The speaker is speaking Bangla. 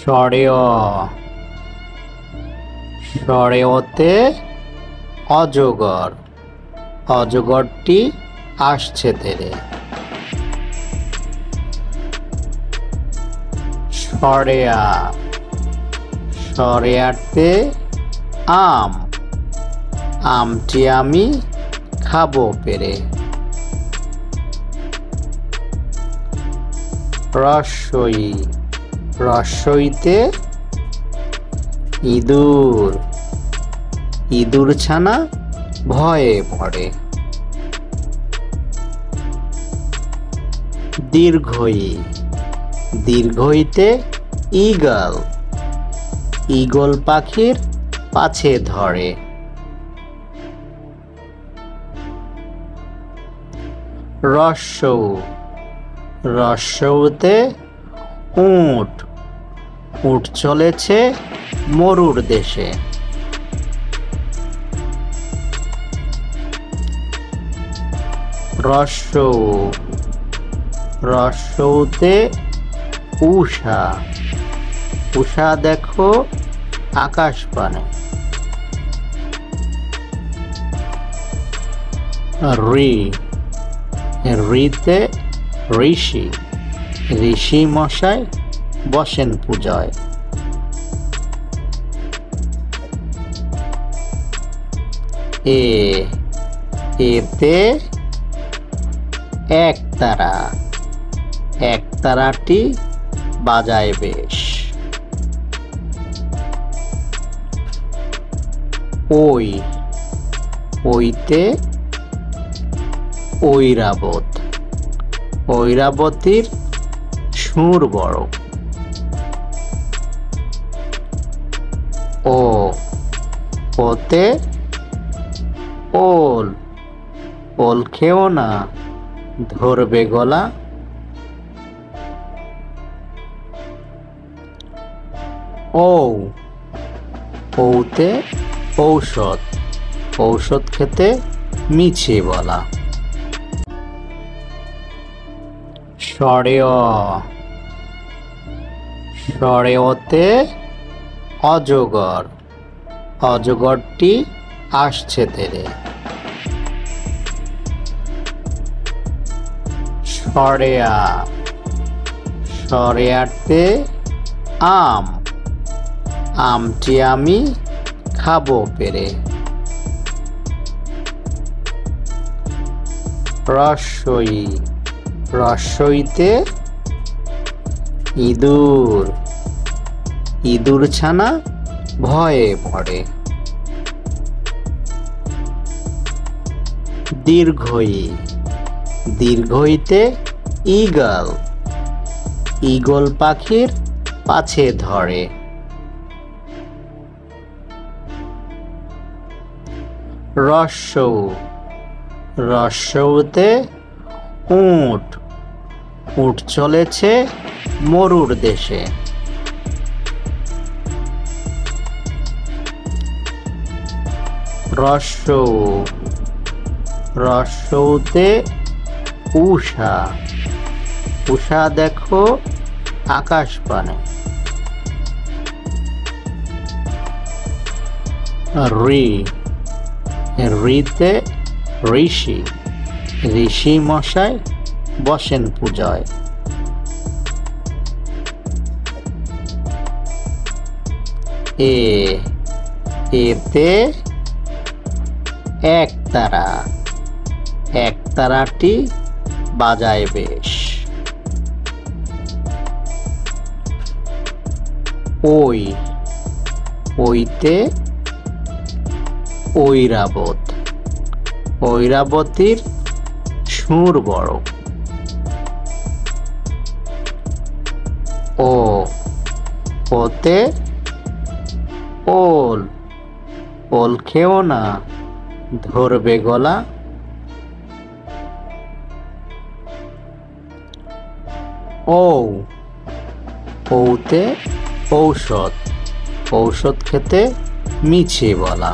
সরেয় সরেয়তে অজগর অজগরটি আসছে তেরে। সরেয়া সরেয়াতে আম আমটি আমি খাবো পেরে। রস্বই রস্বইতে ইঁদুর ইঁদুর ছানা ভয়ে পড়ে। দীর্ঘই দীর্ঘইতে ঈগল ঈগল পাখির পাছে ধরে। রস্যৌ রস্যৌতে উট উট চলেছে মরুর দেশে। রস্যৌ রস্যৌতে উষা উষা দেখো আকাশ পানে। ঋ ঋতে ঋষি ঋষি মশাই বসেন পূজায়। এতে একতারা একতারাটি বাজায় বেশ। ওইতে ঐরাবত ঐরাবতীর সুর বড়। ওতে ওল ওল খেও না ধরবে গলা। ওতে ঔষধ ঔষধ খেতে মিছে বলা। সরেয় সরেয়তে অজগর অজগরটি আসছে তেরে। সরেয়া সরেয়াতে আম আমটি আমি খাবো পেরে। রস্বই রস্বইতে ইঁদুর ইঁদুর ছানা ভয়ে পড়ে। দীর্ঘই দীর্ঘইতে ঈগল ঈগল পাখির পাছে ধরে। রস্যৌ রস্যৌতে উট উট চলেছে মরুর দেশে। রস্যৌ রস্যৌতে উষা উষা দেখো আকাশ পানে। ঋতে ঋষি ঋষি মশাই বসেন পূজায়। এতে একতারা একতারাটি বাজায় বেশ। ওইতে ঐরাবত ঐরাবতীর সুর বড়। ওতে ওল ওল খেও না ধরবে গলা। ওতে ঔষধ ঔষধ খেতে মিছে বলা।